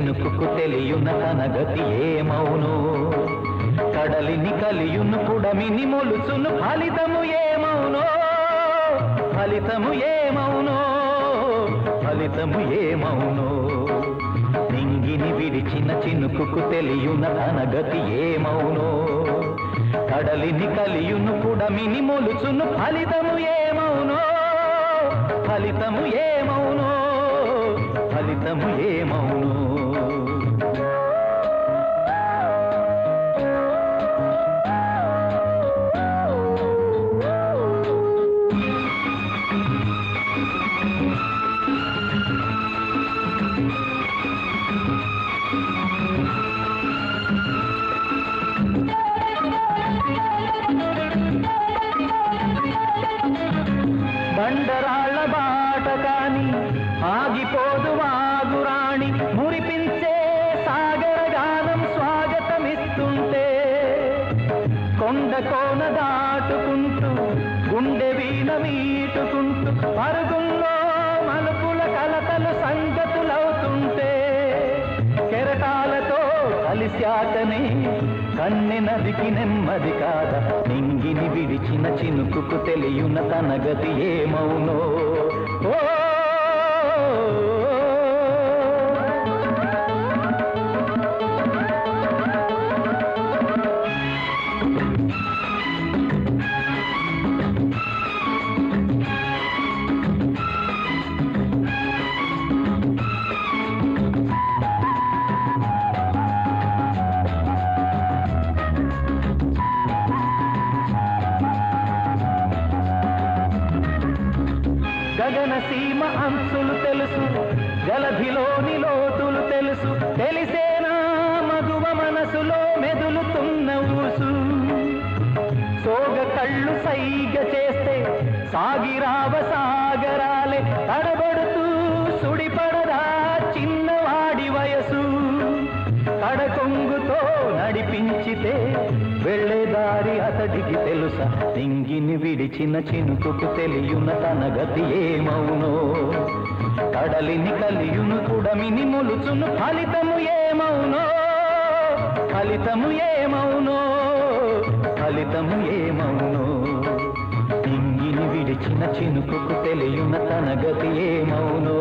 చినుకుకు తెలియున తన గతి ఏమౌను కడలిని కలియును పుడమిని మొలుచును ఫలితము ఏమౌనో ఫలితము ఏమౌనో ఫలితము ఏమౌనో నింగిని విడిచిన చినుకుకు తెలియున తన గతి ఏమౌనో కడలిని కలియును పుడమిని మొలుచును ఫలితము ఏమౌనో ఫలితము ఏమౌనో ఫలితము ఏమౌనో బండరాళ్ళ బాట కాని ఆగిపోదు వాగురాణి మురిపించే సాగర గానం స్వాగతమిస్తుంటే కొండ కోన దాటుకుంటూ గుండె వీణ మీటుకుంటూ పరుగుల్లో మలుపుల కలతలు సంగతులవుతుంటే కెరటాలతో కలిశాకనే కన్నె నదికి నెమ్మది కాదా నింగిని విడిచిన చినుకుకు తెలియున తన గతి ఏమౌనో ఓ గగన సీమ అంచులు తెలుసు జలధిలోని లోతులు తెలుసు తెలిసేనా మగువ మనసులో మెదులుతున్న ఊసు సోగ కళ్ళు సైగ చేస్తే సాగిరావ సాగరాలే తడబడుతూ సుడిపడదా చిన్నవాడి వయసు కడకొంగుతో నడిపించితే వెళ్ళే దారి అతడికి తెలుసా నింగిని విడిచిన చినుకుకు తెలియున తన గతి ఏమౌనో కడలిని కలియును పుడమిని మొలుచును ఫలితము ఏమౌనో ఫలితము ఏమౌనో ఫలితము ఏమౌనో నింగిని విడిచిన చినుకుకు తెలియున తన గతి ఏమౌనో